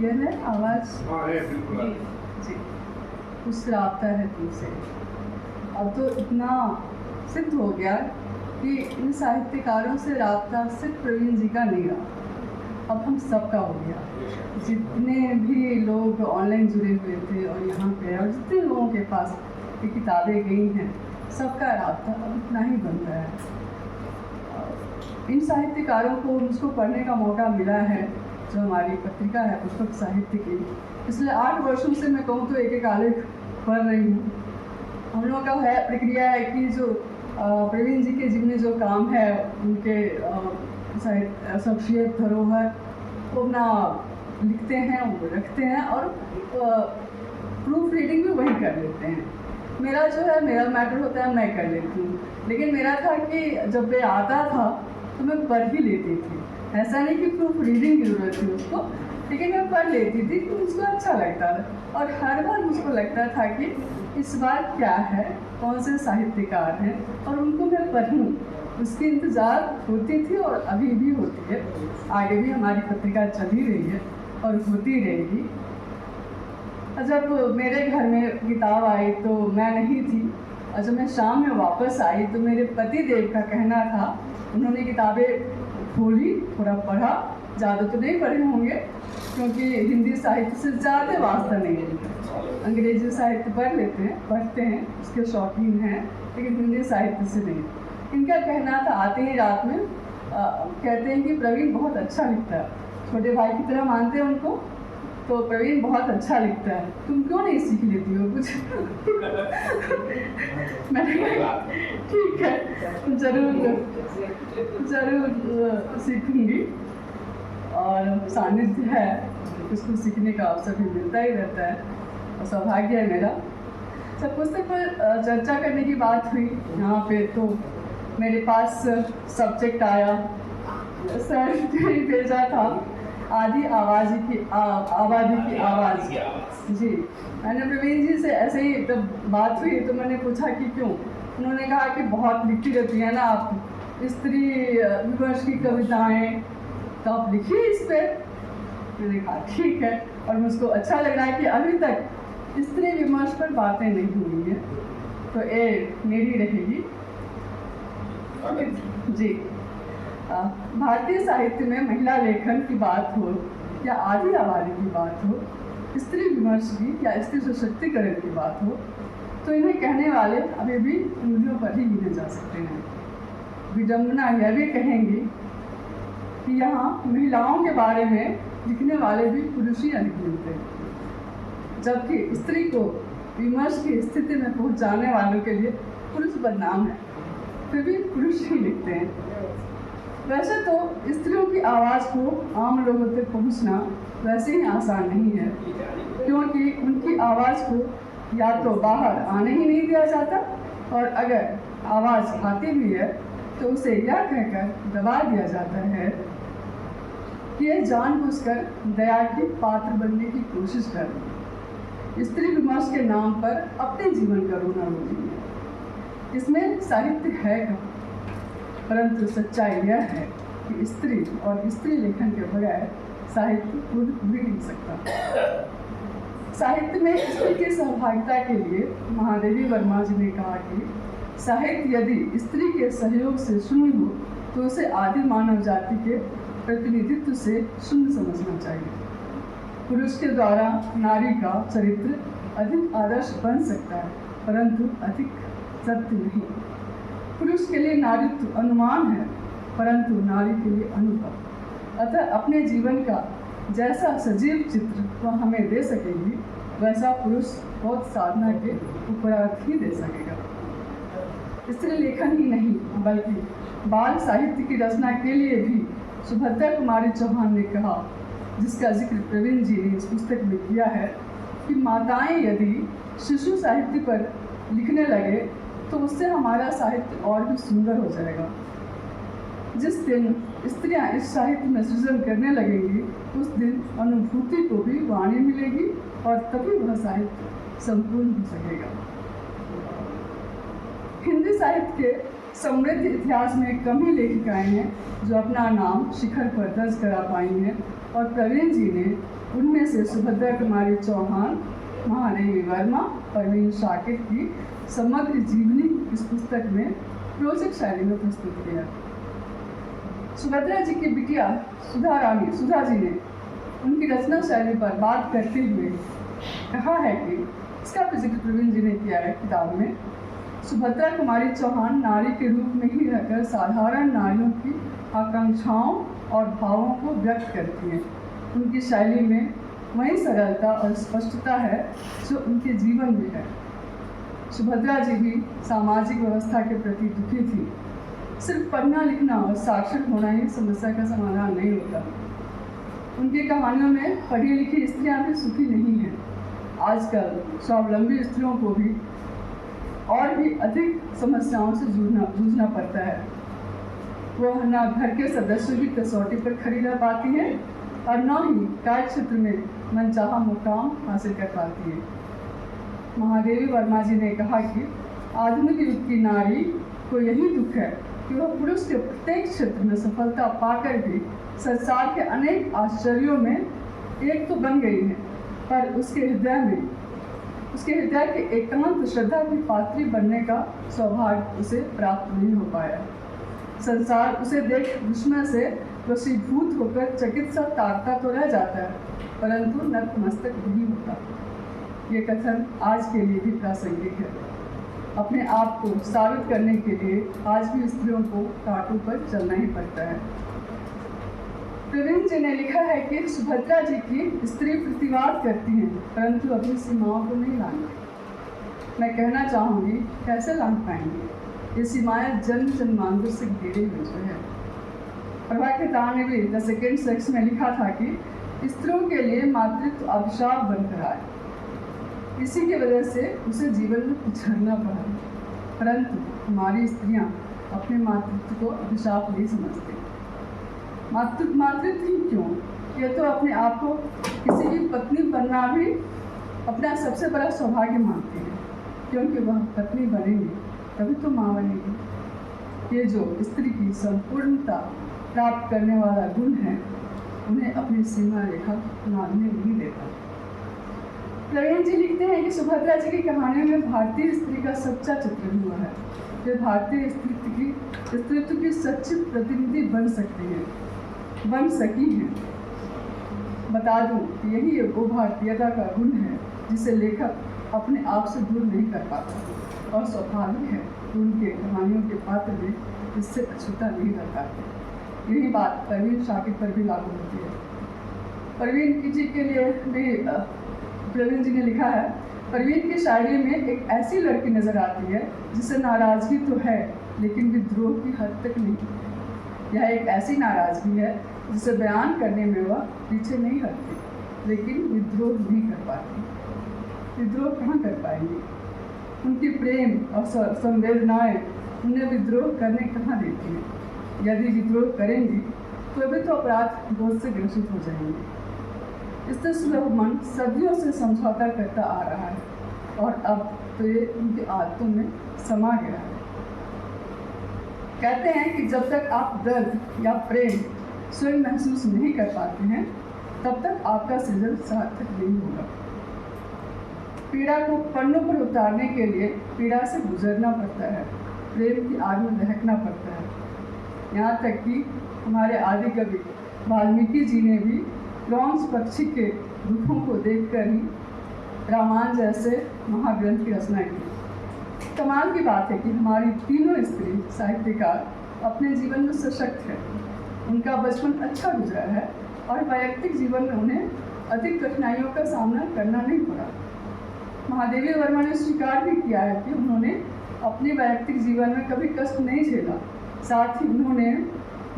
Clear है आवाज़? हाँ है बिल्कुल। जी, कुछ राब्ता है तुमसे। अब तो इतना सिद्ध हो गया कि इन साहित्यकारों से राब्ता सिर्फ प्रवीण जी का नहीं रहा, अब हम सबका हो गया। जितने भी लोग ऑनलाइन जुड़े हुए थे और यहाँ पे और जितने लोगों के पास ये किताबें गई हैं, सबका राब्ता अब इतना ही बन रहा है। इन साहित्यकारों को मुझको पढ़ने का मौका मिला है, जो हमारी पत्रिका है पुस्तक साहित्य की। पिछले 8 वर्षों से मैं कहूँ तो एक आलेख पढ़ रही हूँ। हम लोगों का है प्रक्रिया है कि जो प्रवीण जी के जिनमें जो काम है उनके शख्सियत धरोहर वो अपना लिखते हैं, वो रखते हैं और प्रूफ रीडिंग भी वही कर लेते हैं। मेरा जो है मेरा मैटर होता है, मैं कर लेती हूँ। लेकिन मेरा था कि जब वे आता था तो मैं पढ़ ही लेती थी। ऐसा नहीं कि प्रूफ रीडिंग की ज़रूरत थी उसको, लेकिन मैं पढ़ लेती थी कि मुझको अच्छा लगता था। और हर बार मुझको लगता था कि इस बार क्या है, कौन से साहित्यकार हैं और उनको मैं पढ़ूँ, उसकी इंतज़ार होती थी और अभी भी होती है। आगे भी हमारी पत्रिका चल ही रही है और होती रहेगी। जब मेरे घर में किताब आई तो मैं नहीं थी, और जब मैं शाम में वापस आई तो मेरे पति देव का कहना था, उन्होंने किताबें खोली, थोड़ा पढ़ा, ज़्यादा तो नहीं पढ़े होंगे क्योंकि हिंदी साहित्य से ज़्यादा वास्ता नहीं है। अंग्रेजी साहित्य पढ़ लेते हैं, पढ़ते हैं, उसके शौकीन हैं, लेकिन हिंदी साहित्य से नहीं। इनका कहना था, आते ही रात में कहते हैं कि प्रवीण बहुत अच्छा लिखता है, छोटे भाई की तरह मानते हैं उनको, तो प्रवीण बहुत अच्छा लिखता है, तुम क्यों नहीं सीख लेती हो कुछ? मैंने कहा ठीक है, ज़रूर सीखूंगी। और सानिध्य है, उसको सीखने का अवसर भी मिलता ही रहता है और सौभाग्य है मेरा। जब पुस्तक पर चर्चा करने की बात हुई यहाँ पे, तो मेरे पास सब्जेक्ट आया, सर ने भेजा था आदि आबादी की आवाज़। जी, मैंने प्रवीण जी से ऐसे ही जब बात हुई तो मैंने पूछा कि क्यों। उन्होंने कहा कि बहुत लिखती रहती है ना आप, स्त्री विमर्श की कविताएं, तो आप लिखिए इस पर। मैंने कहा ठीक है, और मुझको अच्छा लग रहा है कि अभी तक स्त्री विमर्श पर बातें नहीं हुई हैं, तो ये मेरी रहेगी। जी, भारतीय साहित्य में महिला लेखन की बात हो या आदि आबादी की बात हो, स्त्री विमर्श की या स्त्री सशक्तिकरण की बात हो, तो इन्हें कहने वाले अभी भी उंगलियों पर ही गिने जा सकते हैं। विडम्बना यह भी कहेंगी कि यहाँ महिलाओं के बारे में लिखने वाले भी पुरुष ही अधिक मिलते हैं, जबकि स्त्री को विमर्श की स्थिति में पहुँचाने वालों के लिए पुरुष बदनाम है, फिर भी पुरुष ही लिखते हैं। वैसे तो स्त्रियों की आवाज़ को आम लोगों तक पहुंचना वैसे ही आसान नहीं है, क्योंकि उनकी आवाज़ को या तो बाहर आने ही नहीं दिया जाता, और अगर आवाज़ आती भी है तो उसे यह कहकर दबा दिया जाता है कि यह जानबूझकर दया की पात्र बनने की कोशिश कर रही है। स्त्री विमर्श के नाम पर अपने जीवन का रोना रो रही है। इसमें साहित्य है कहाँ? परंतु सच्चाई यह है कि स्त्री और स्त्री लेखन के बगैर साहित्य खुद भी नहीं सकता। साहित्य में स्त्री की सहभागिता के लिए महादेवी वर्मा जी ने कहा कि साहित्य यदि स्त्री के सहयोग से शून्य हो तो उसे आदि मानव जाति के प्रतिनिधित्व से शून्य समझना चाहिए। पुरुष के द्वारा नारी का चरित्र अधिक आदर्श बन सकता है, परंतु अधिक सत्य नहीं। पुरुष के लिए नारीत्व अनुमान है, परंतु नारी के लिए अनुभव। अतः अपने जीवन का जैसा सजीव चित्र वह हमें दे सकेगी, वैसा पुरुष बहुत साधना के उपरांत ही दे सकेगा। स्त्री लेखन ही नहीं बल्कि बाल साहित्य की रचना के लिए भी सुभद्रा कुमारी चौहान ने कहा, जिसका जिक्र प्रवीण जी ने इस पुस्तक में किया है, कि माताएं यदि शिशु साहित्य पर लिखने लगे तो उससे हमारा साहित्य और भी सुंदर हो जाएगा। जिस दिन स्त्रियां इस साहित्य में सृजन करने लगेंगी, उस दिन अनुभूति को भी वाणी मिलेगी और तभी वह साहित्य संपूर्ण हो सकेगा। हिंदी साहित्य के समृद्ध इतिहास में कम ही लेखिकाएँ हैं जो अपना नाम शिखर पर दर्ज करा पाई हैं, और प्रवीण जी ने उनमें से सुभद्रा कुमारी चौहान, महादेवी वर्मा, परवीन शाकिर की समग्र जीवनी इस पुस्तक में रोचक शैली में प्रस्तुत किया। सुभद्रा जी की बिटिया सुधा जी ने उनकी रचना शैली पर बात करते हुए कहा है कि इसका भी जिक्र प्रवीण जी ने किया है किताब में। सुभद्रा कुमारी चौहान नारी के रूप में ही रहकर साधारण नारियों की आकांक्षाओं और भावों को व्यक्त करती हैं। उनकी शैली में वही सरलता और स्पष्टता है जो उनके जीवन में है। सुभद्रा जी भी सामाजिक व्यवस्था के प्रति दुखी थी। सिर्फ पढ़ना लिखना और साक्षर होना ही समस्या का समाधान नहीं होता। उनकी कहानियों में पढ़ी लिखी स्त्रियां भी सुखी नहीं हैं। आजकल स्वावलंबी स्त्रियों को भी और भी अधिक समस्याओं से जूझना पड़ता है। वह न घर के सदस्यों की कसौटी पर खड़ी रह पाती हैं और न ही कार्य क्षेत्र में मनचाहा मुकाम हासिल कर पाती है। महादेवी वर्मा जी ने कहा कि आधुनिक युग की नारी को यही दुख है कि वह पुरुष के प्रत्येक क्षेत्र में सफलता पाकर भी संसार के अनेक आश्चर्यों में एक तो बन गई है, पर उसके हृदय के एकांत श्रद्धा की पात्री बनने का सौभाग्य उसे प्राप्त नहीं हो पाया। संसार उसे देख विस्मय से वशीभूत होकर चकित सा ताकता तो रह जाता है, परंतु नतमस्तक नहीं होता। ये कथन आज के लिए भी प्रासंगिक है। अपने आप को साबित करने के लिए आज भी स्त्रियों को कांटों पर चलना ही पड़ता है। प्रवीण जी ने लिखा है कि सुभद्रा जी की स्त्री प्रतिवाद करती हैं, परंतु अपनी सीमाओं को नहीं लांघती। मैं कहना चाहूँगी, कैसे लांघ पाएंगे? ये सीमाएं जन्म जन्मांतर से घिरे हुए जो है। प्रभा खेतान ने भी द सेकेंड सेक्स में लिखा था कि स्त्रियों के लिए मातृत्व अभिशाप बनकर आए, इसी की वजह से उसे जीवन में पिछड़ना पड़ा। परंतु हमारी स्त्रियां अपने मातृत्व को अभिशाप नहीं समझती। मातृत्व ही क्यों, ये तो अपने आप को किसी की पत्नी बनना भी अपना सबसे बड़ा सौभाग्य मानती है, क्योंकि वह पत्नी बनेगी तभी तो माँ बनेगी। ये जो स्त्री की संपूर्णता प्राप्त करने वाला गुण है, उन्हें अपनी सीमा रेखा मानने नहीं देता। प्रवीण जी लिखते हैं कि सुभद्रा जी की कहानियों में भारतीय स्त्री का सच्चा चित्रण हुआ है। वे भारतीय स्त्रीत्व की सच्ची प्रतिनिधि बन सकी हैं। बता दूं कि यही वो भारतीयता का गुण है जिसे लेखक अपने आप से दूर नहीं कर पाता, और स्वाभाविक है कि उनके कहानियों के पात्र भी इससे अछूता नहीं कर पाते। यही बात परवीन शाकिर पर भी लागू होती है। परवीन जी के लिए भी प्रवीण जी ने लिखा है, परवीन की शायरी में एक ऐसी लड़की नजर आती है जिसे नाराजगी तो है लेकिन विद्रोह की हद तक नहीं। यह एक ऐसी नाराजगी है जिसे बयान करने में वह पीछे नहीं हटती, लेकिन विद्रोह नहीं कर पाती। विद्रोह कहाँ कर पाएंगी? उनकी प्रेम और संवेदनाएं उन्हें विद्रोह करने कहाँ देती हैं? यदि विद्रोह करेंगी तो वे तो अपराध बोध से ग्रसित हो जाएंगे। इससे सुलभ मन सदियों से समझौता करता आ रहा है, और अब तो ये उनकी आदतों में समा गया है। कहते हैं कि जब तक आप दर्द या प्रेम स्वयं महसूस नहीं कर पाते हैं, तब तक आपका सृजन सार्थक नहीं होगा। पीड़ा को पन्नों पर उतारने के लिए पीड़ा से गुजरना पड़ता है, प्रेम की आग में दहकना पड़ता है। यहाँ तक कि हमारे आदि कवि वाल्मीकि जी ने भी क्रॉन्स पक्षी के दुखों को देखकर ही रामायण जैसे महाग्रंथ की रचना की। कमाल की बात है कि हमारी तीनों स्त्री साहित्यकार अपने जीवन में सशक्त है। उनका बचपन अच्छा गुजरा है और वैयक्तिक जीवन में उन्हें अधिक कठिनाइयों का सामना करना नहीं पड़ा। महादेवी वर्मा ने स्वीकार भी किया है कि उन्होंने अपने वैयक्तिक जीवन में कभी कष्ट नहीं झेला। साथ ही उन्होंने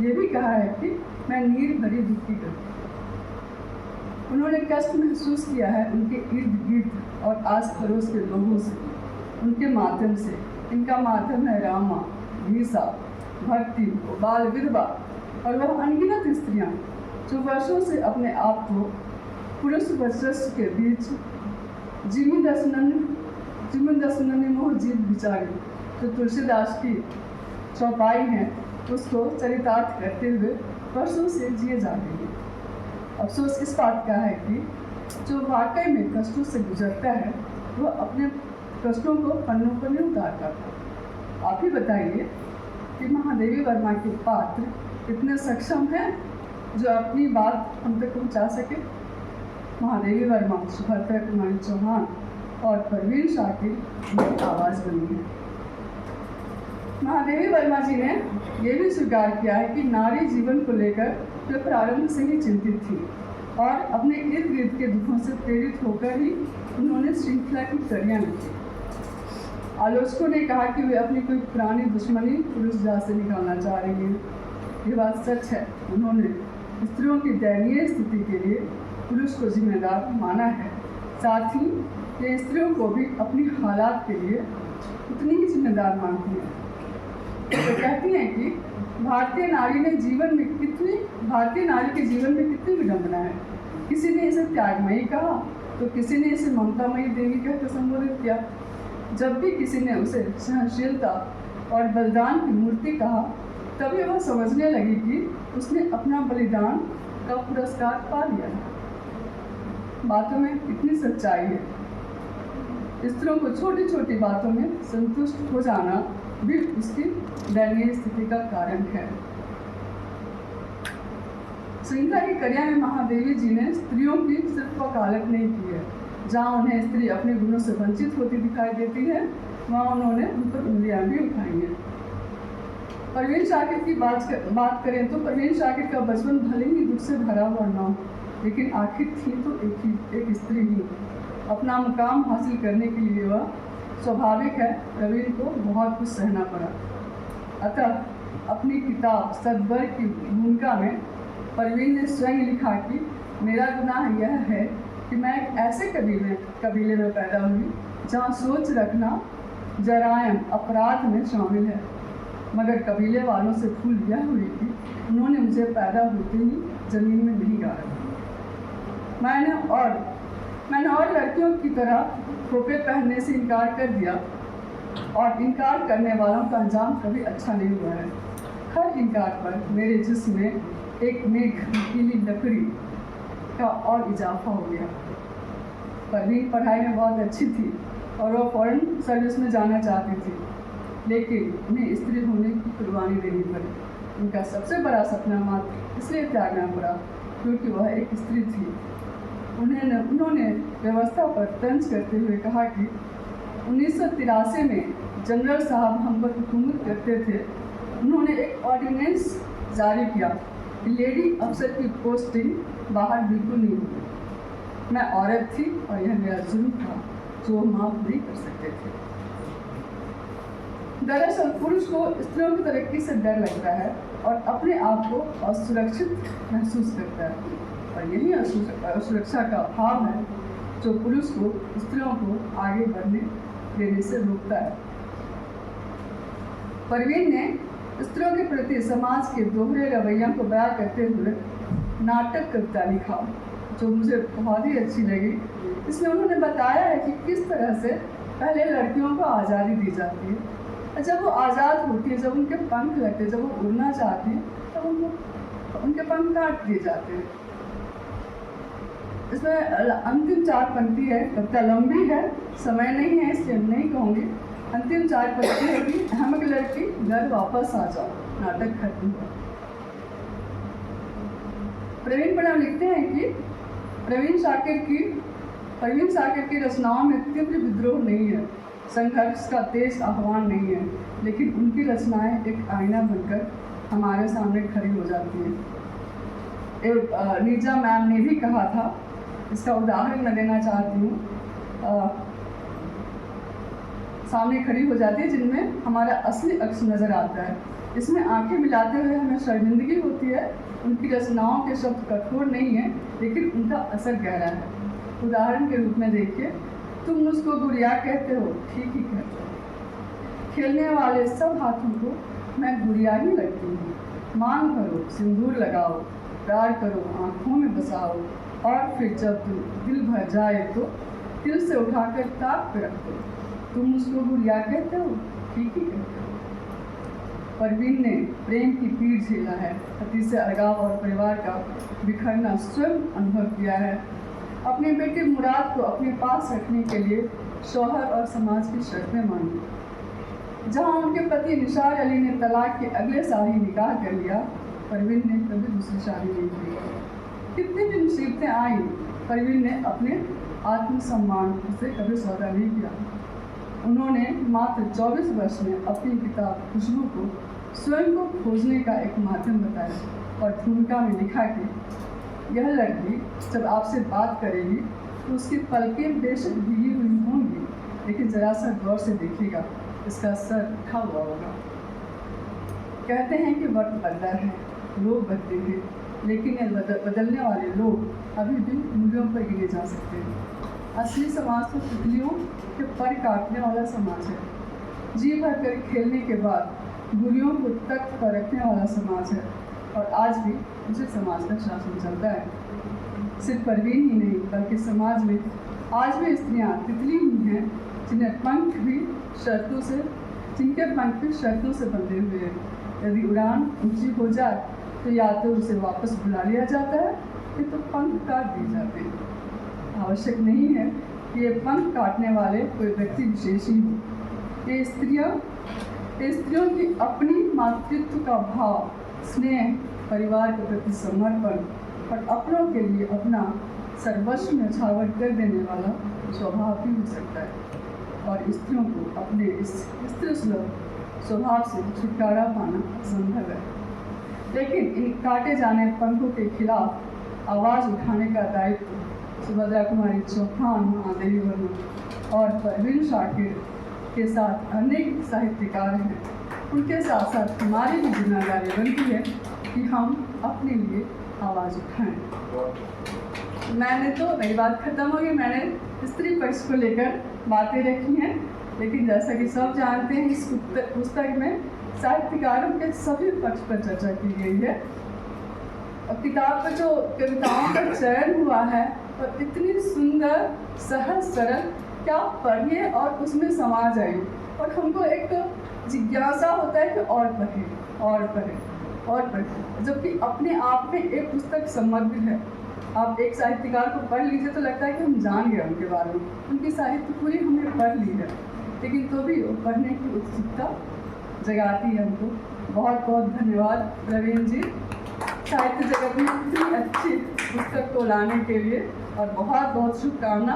ये भी कहा है कि मैं नीर भरी दुखी करती। उन्होंने कष्ट महसूस किया है उनके इर्द गिर्द और आस पड़ोस के लोगों से, उनके माध्यम से। इनका माध्यम है रामा, भीसा, भक्ति, बाल विधवा और वह अनगिनत स्त्रियां जो वर्षों से अपने आप को पुरुष वर्चस्व के बीच जिमी दसननी मोह जीत बिचारी, जो तुलसीदास की चौपाई हैं उसको चरितार्थ करते हुए वर्षों से जिए जा रहे हैं। अफसोस इस बात का है कि जो वाकई में कष्टों से गुजरता है वह अपने कष्टों को पन्नों पर नहीं उतार पाता। आप ही बताइए कि महादेवी वर्मा के पात्र इतने सक्षम हैं जो अपनी बात हम तक पहुंचा सके। महादेवी वर्मा, सुभद्रा कुमारी चौहान और परवीन शाकिर की आवाज़ बनी है। महादेवी वर्मा जी ने यह भी स्वीकार किया है कि नारी जीवन को लेकर वे प्रारंभ से ही चिंतित थी और अपने इर्द गिर्द के दुखों से प्रेरित होकर ही उन्होंने श्रृंखला की कड़ियाँ लिखी। आलोचकों ने कहा कि वे अपनी कोई पुरानी दुश्मनी पुरुष जात से निकालना चाह रही हैं। ये बात सच है। उन्होंने स्त्रियों की दयनीय स्थिति के लिए पुरुष को जिम्मेदार माना है। साथ ही ये स्त्रियों को भी अपनी हालात के लिए उतनी ही जिम्मेदार मानती हैं। तो कहती हैं कि भारतीय नारी के जीवन में कितनी विडंबना है। किसी ने इसे त्यागमयी कहा तो किसी ने इसे ममतामयी देवी कहकर संबोधित किया। जब भी किसी ने उसे सहनशीलता और बलिदान की मूर्ति कहा तभी वह समझने लगी कि उसने अपना बलिदान का पुरस्कार पा लिया। बातों में इतनी सच्चाई है। स्त्रियों को छोटी छोटी बातों में संतुष्ट हो जाना भी उसकी दयनीय स्थिति का कारण है। श्रृंखला की कड़ियाँ में महादेवी जी ने स्त्रियों की सिर्फ वकालत नहीं की है। जहाँ उन्हें स्त्री अपने गुणों से वंचित होती दिखाई देती है वहाँ उन्होंने उन पर उंगलियाँ भी उठाई हैं। परवीन शाकिर की बात करें तो परवीन शाकिर का बचपन भले ही दुख से भरा हुआ न हो, लेकिन आखिर थी तो एक स्त्री ही। अपना मुकाम हासिल करने के लिए वह स्वाभाविक है प्रवीण को बहुत कुछ सहना पड़ा। अतः अपनी किताब सदबर की भूमिका में परवीन ने स्वयं लिखा कि मेरा गुनाह यह है कि मैं एक ऐसे कबीले में पैदा हुई जहाँ सोच रखना जरायम अपराध में शामिल है। मगर कबीले वालों से भूल यह हुई कि उन्होंने मुझे पैदा होते ही जमीन में नहीं गाड़ा। मैंने और लड़कियों की तरह खोपे पहनने से इनकार कर दिया और इनकार करने वालों का अंजाम कभी अच्छा नहीं हुआ है। हर इनकार पर मेरे जिस्म में एक नुकीली लकड़ी का और इजाफा हो गया। परवीन पढ़ाई में बहुत अच्छी थी और वह फॉरेन सर्विस में जाना चाहती थी, लेकिन उन्हें स्त्री होने की कुर्बानी देनी पड़ी। उनका सबसे बड़ा सपना मात्र इसलिए त्यागना पड़ा क्योंकि वह एक स्त्री थी। उन्होंने व्यवस्था पर तंज करते हुए कहा कि 1983 में जनरल साहब हम पर हुकूमत करते थे। उन्होंने एक ऑर्डिनेंस जारी किया कि लेडी अफसर की पोस्टिंग बाहर बिल्कुल नहीं हुई। मैं औरत थी और यह मेरा जुर्म था जो माफ नहीं कर सकते थे। दरअसल पुरुष को स्त्रियों की तरक्की से डर लगता है और अपने आप को असुरक्षित महसूस करता है, और यही असुरक्षा का भाव है जो पुरुष को स्त्रियों को आगे बढ़ने देने से रोकता है। परवीन ने स्त्रियों के प्रति समाज के दोहरे रवैया को बयां करते हुए नाटक कविता लिखा जो मुझे बहुत ही अच्छी लगी। इसमें उन्होंने बताया है कि किस तरह से पहले लड़कियों को आज़ादी दी जाती है। जब वो आज़ाद होती है, जब उनके पंख लगते, जब वो उड़ना चाहती है, तब उनको उनके पंख काट दिए जाते हैं। इसमें अंतिम 4 पंक्ति है। कविता लंबी है, समय नहीं है इसलिए नहीं कहूँगी। अंतिम 4 पंक्ति है कि अहमक लड़की घर वापस आ जाओ, नाटक खत्म हुआ। प्रवीण प्रणव लिखते हैं कि परवीन शाकिर की रचनाओं में तीव्र विद्रोह नहीं है, संघर्ष का तेज आह्वान नहीं है, लेकिन उनकी रचनाएं एक आईना बनकर हमारे सामने खड़ी हो जाती हैं। नीजा मैम ने भी कहा था, इसका उदाहरण मैं देना चाहती हूँ। सामने खड़ी हो जाती है जिनमें हमारा असली अक्स नज़र आता है। इसमें आंखें मिलाते हुए हमें शर्मिंदगी होती है। उनकी रचनाओं के शब्द कठोर नहीं है, लेकिन उनका असर गहरा है। उदाहरण के रूप में देखिए, तुम मुझको गुड़िया कहते हो, ठीक ही कहते हो। खेलने वाले सब हाथों को मैं गुड़िया ही लगती हूँ। मांग भरो, सिंदूर लगाओ, प्यार करो, आँखों में बसाओ, और फिर जब दिल भर जाए तो दिल से उठाकर ताक पे रख दो। तुम मुझको गुड़िया कहते हो, ठीक ही कहते हो। परवीन ने प्रेम की पीड़ झेला है, पति से अलगाव और परिवार का बिखरना स्वयं अनुभव किया है। अपने बेटे मुराद को अपने पास रखने के लिए शौहर और समाज की शर्तें मांगी। जहां उनके पति निसार अली ने तलाक के अगले साल ही निकाह कर लिया, परवीन ने कभी दूसरी शादी नहीं की। कितनी भी मुसीबतें आई, परवीन ने अपने आत्मसम्मान से कभी सौदा नहीं किया। उन्होंने मात्र 24 वर्ष में अपनी किताब खुशबू को स्वयं को खोजने का एक माध्यम बताया और भूमिका में लिखा कि यह लड़की जब आपसे बात करेगी तो उसकी पलकें बेशक भीगी हुई होंगी, लेकिन जरा सा गौर से देखिएगा, इसका सर उठा हुआ होगा। कहते हैं कि वक्त बदला है, लोग बदले हैं, लेकिन ये बदलने वाले लोग अभी भी मूल्यों पर गिने जा सकते हैं। असली समाज तो तितलियों के पर काटने वाला समाज है। जी भर कर खेलने के बाद गुड़ियों को तख्त पर रखने वाला समाज है, और आज भी उसी समाज का शासन चलता है। सिर्फ परवीन ही नहीं, बल्कि समाज में आज भी स्त्रियां तितली ही हैं जिनके पंख भी शर्तों से बंधे हुए हैं। यदि उड़ान ऊंची हो जाए तो या तो उसे वापस बुला लिया जाता है, या तो पंख काट दिए जाते हैं। आवश्यक नहीं है कि ये पंख काटने वाले कोई व्यक्ति विशेष ही हो। ये स्त्रियों की अपनी मातृत्व का भाव, स्नेह, परिवार के प्रति समर्पण और अपनों के लिए अपना सर्वस्व न्यौछावर कर देने वाला स्वभाव भी हो सकता है, और स्त्रियों को अपने इस स्त्रीसुलभ स्वभाव से छुटकारा पाना संभव है। लेकिन इन काटे जाने पंखों के खिलाफ आवाज़ उठाने का दायित्व सुभद्रा कुमारी चौहान, महादेवी वर्मा और परवीन शाकिर के साथ अनेक साहित्यकार हैं। उनके साथ साथ हमारी भी जिम्मेदारी बनती है कि हम अपने लिए आवाज़ उठाएं। मैंने तो मेरी बात खत्म हो गई, मैंने स्त्री पक्ष को लेकर बातें रखी हैं, लेकिन जैसा कि सब जानते हैं इस पुस्तक में साहित्यकारों के सभी पक्ष पर चर्चा की गई है। और किताब पर जो कविताओं का चयन हुआ है और इतनी सुंदर, सहज, सरल, क्या पढ़िए और उसमें समा जाइए, और हमको एक जिज्ञासा होता है कि और पढ़ें, जबकि अपने आप में एक पुस्तक समग्र है। आप एक साहित्यकार को पढ़ लीजिए तो लगता है कि हम जान गए उनके बारे में, उनकी साहित्य पूरी हमने पढ़ ली है, लेकिन तो भी पढ़ने की उत्सुकता जगाती है हमको। बहुत बहुत धन्यवाद प्रवीण जी, साहित्य जगत में इतनी अच्छी पुस्तक को लाने के लिए, और बहुत बहुत शुभकामना।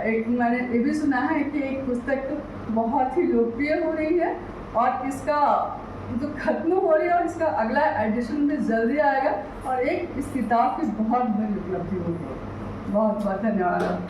एक मैंने ये भी सुना है कि एक पुस्तक बहुत ही लोकप्रिय हो रही है, और इसका जो खत्म हो रही है, और इसका अगला एडिशन में जल्दी आएगा, और एक इस किताब की बहुत बड़ी उपलब्धि होगी। बहुत बहुत धन्यवाद।